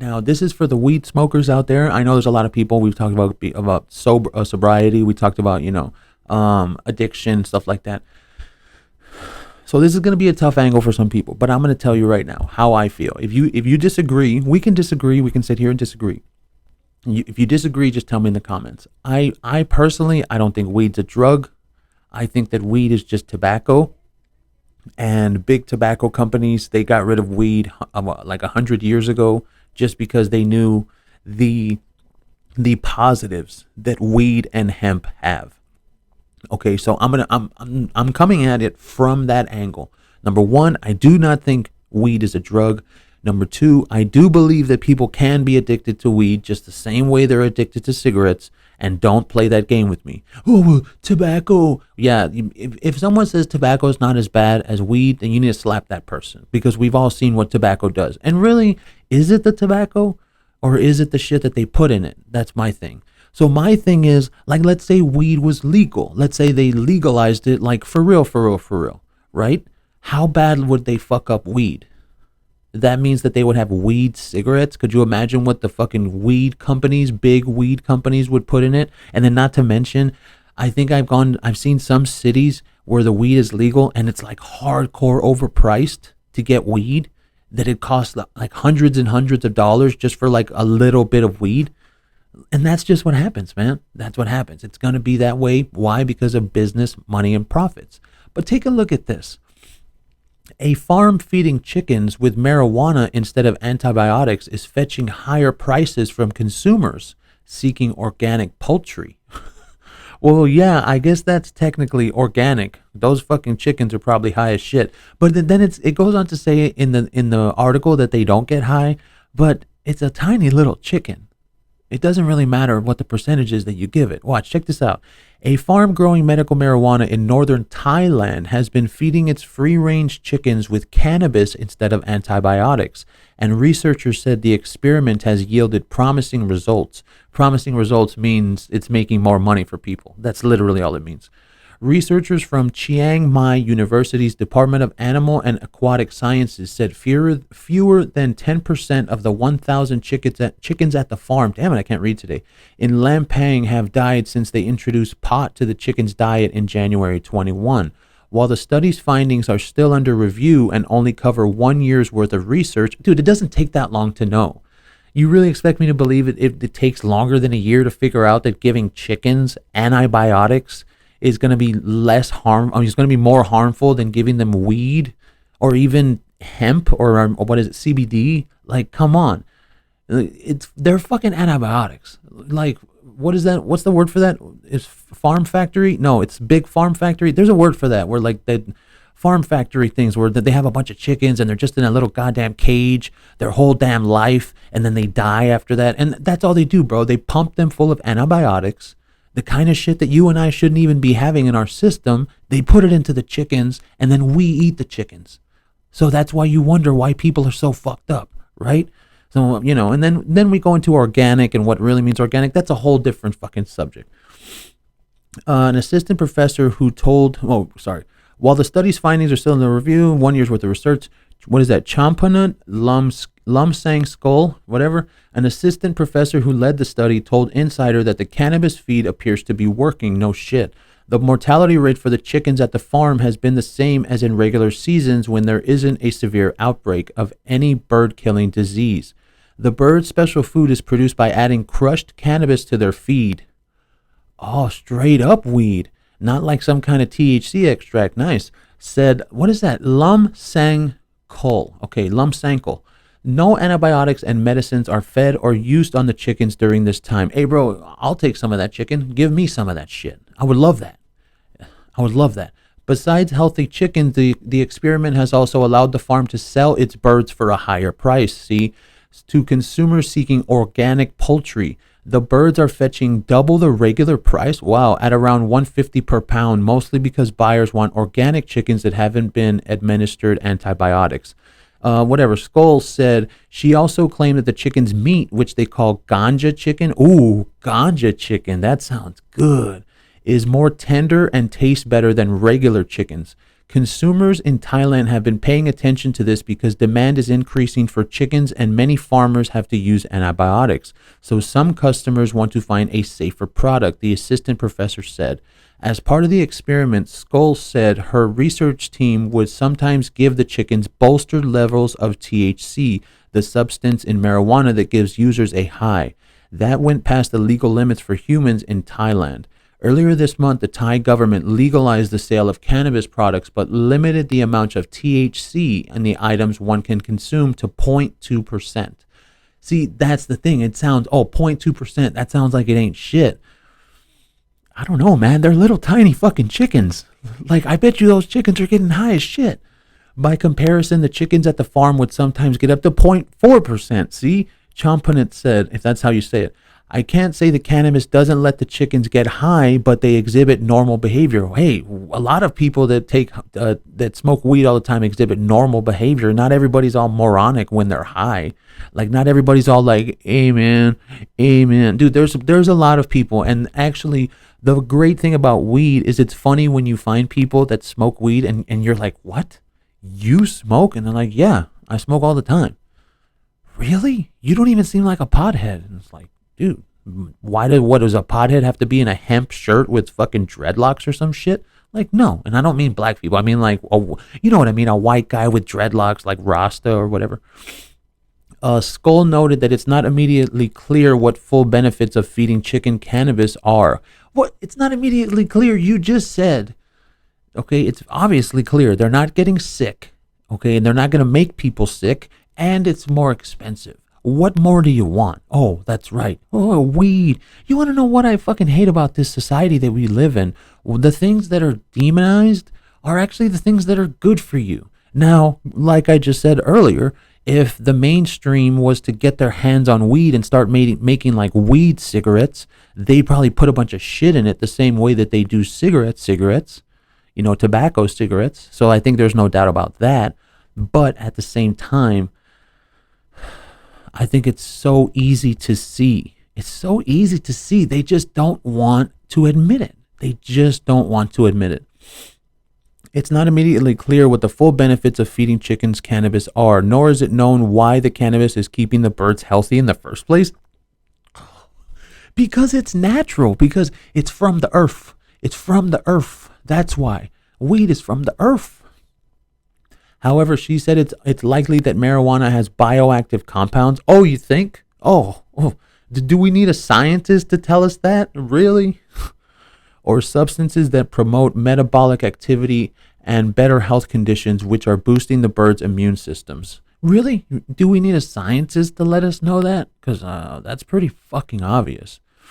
Now, this is for the weed smokers out there. I know there's a lot of people. We've talked about sobriety. We talked about addiction, stuff like that. So this is going to be a tough angle for some people, but I'm going to tell you right now how I feel. If you disagree, we can disagree. We can sit here and disagree. If you disagree, just tell me in the comments. I personally, I don't think weed's a drug. I think that weed is just tobacco. And big tobacco companies, they got rid of weed like 100 years ago just because they knew the positives that weed and hemp have. Okay, so I'm coming at it from that angle. Number one, I do not think weed is a drug. Number two, I do believe that people can be addicted to weed just the same way they're addicted to cigarettes. And don't play that game with me. Oh, well, tobacco. Yeah, if someone says tobacco is not as bad as weed, then you need to slap that person, because we've all seen what tobacco does. And really, is it the tobacco or is it the shit that they put in it? That's my thing. So my thing is, like, let's say weed was legal. Let's say they legalized it, like, for real, right? How bad would they fuck up weed? That means that they would have weed cigarettes. Could you imagine what the fucking big weed companies would put in it? And then not to mention, I think I've seen some cities where the weed is legal and it's like hardcore overpriced to get weed, that it costs like hundreds and hundreds of dollars just for like a little bit of weed. And that's just what happens, man. That's what happens. It's going to be that way. Why? Because of business, money, and profits. But take a look at this. A farm feeding chickens with marijuana instead of antibiotics is fetching higher prices from consumers seeking organic poultry. Well, yeah, I guess that's technically organic. Those fucking chickens are probably high as shit. But then it goes on to say in the article that they don't get high, but it's a tiny little chicken. It doesn't really matter what the percentage is that you give it. Watch, check this out. A farm growing medical marijuana in northern Thailand has been feeding its free-range chickens with cannabis instead of antibiotics, and researchers said the experiment has yielded promising results. Promising results means it's making more money for people. That's literally all it means. Researchers from Chiang Mai University's Department of Animal and Aquatic Sciences said fewer than 10% of the 1,000 chickens at the farm, damn it, I can't read today, in Lampang have died since they introduced pot to the chickens' diet in January 21. While the study's findings are still under review and only cover 1 year's worth of research, dude, it doesn't take that long to know. You really expect me to believe it takes longer than a year to figure out that giving chickens antibiotics is going to be it's going to be more harmful than giving them weed or even hemp or what is it, CBD? Like, come on. They're fucking antibiotics. Like, what is that? What's the word for that? Is farm factory? No, it's big farm factory. There's a word for that where like the farm factory things where they have a bunch of chickens and they're just in a little goddamn cage their whole damn life and then they die after that. And that's all they do, bro. They pump them full of antibiotics. The kind of shit that you and I shouldn't even be having in our system, they put it into the chickens, and then we eat the chickens. So that's why you wonder why people are so fucked up, right? So, and then we go into organic and what really means organic. That's a whole different fucking subject. An assistant professor who while the study's findings are still in the review, 1 year's worth of research, what is that, Champana Lumsang Skull, whatever, an assistant professor who led the study told Insider that the cannabis feed appears to be working. No shit. The mortality rate for the chickens at the farm has been the same as in regular seasons when there isn't a severe outbreak of any bird-killing disease. The bird's special food is produced by adding crushed cannabis to their feed. Oh, straight up weed. Not like some kind of THC extract. Nice. Said, what is that? Lumsang Lumsangkul. No antibiotics and medicines are fed or used on the chickens during this time. Hey, bro, I'll take some of that chicken. Give me some of that shit. I would love that. Besides healthy chickens, the experiment has also allowed the farm to sell its birds for a higher price. See, to consumers seeking organic poultry, the birds are fetching double the regular price. Wow, at around $150 per pound, mostly because buyers want organic chickens that haven't been administered antibiotics. Skull said she also claimed that the chicken's meat, which they call ganja chicken, ganja chicken, that sounds good, is more tender and tastes better than regular chickens. Consumers in Thailand have been paying attention to this because demand is increasing for chickens and many farmers have to use antibiotics. So some customers want to find a safer product, the assistant professor said. As part of the experiment, Skoll said her research team would sometimes give the chickens bolstered levels of THC, the substance in marijuana that gives users a high. That went past the legal limits for humans in Thailand. Earlier this month, the Thai government legalized the sale of cannabis products but limited the amount of THC in the items one can consume to 0.2%. See, that's the thing. It sounds, 0.2%, that sounds like it ain't shit. I don't know, man. They're little tiny fucking chickens. Like, I bet you those chickens are getting high as shit. By comparison, the chickens at the farm would sometimes get up to 0.4%. See? Champanit said, if that's how you say it, I can't say the cannabis doesn't let the chickens get high, but they exhibit normal behavior. Hey, a lot of people that that smoke weed all the time exhibit normal behavior. Not everybody's all moronic when they're high. Like, not everybody's all like, amen, amen. Dude, there's a lot of people. And actually, the great thing about weed is it's funny when you find people that smoke weed and you're like, what? You smoke? And they're like, yeah, I smoke all the time. Really? You don't even seem like a pothead. And it's like, dude, what does a pothead have to be in a hemp shirt with fucking dreadlocks or some shit? Like, no. And I don't mean black people. I mean, like, you know what I mean? A white guy with dreadlocks, like Rasta or whatever. Skoll noted that it's not immediately clear what full benefits of feeding chicken cannabis are. What? It's not immediately clear. You just said, okay, it's obviously clear. They're not getting sick, okay, and they're not going to make people sick, and it's more expensive. What more do you want? Oh, that's right. Oh, weed. You want to know what I fucking hate about this society that we live in? Well, the things that are demonized are actually the things that are good for you. Now, like I just said earlier, if the mainstream was to get their hands on weed and start making like weed cigarettes, they'd probably put a bunch of shit in it the same way that they do cigarettes, tobacco cigarettes. So I think there's no doubt about that. But at the same time, I think it's so easy to see. It's so easy to see. They just don't want to admit it. It's not immediately clear what the full benefits of feeding chickens cannabis are, nor is it known why the cannabis is keeping the birds healthy in the first place. Because it's natural, because it's from the earth. It's from the earth. That's why. Weed is from the earth. However, she said it's likely that marijuana has bioactive compounds. Oh, you think? Oh. Do we need a scientist to tell us that? Really? Or substances that promote metabolic activity and better health conditions, which are boosting the birds' immune systems. Really? Do we need a scientist to let us know that? Because that's pretty fucking obvious.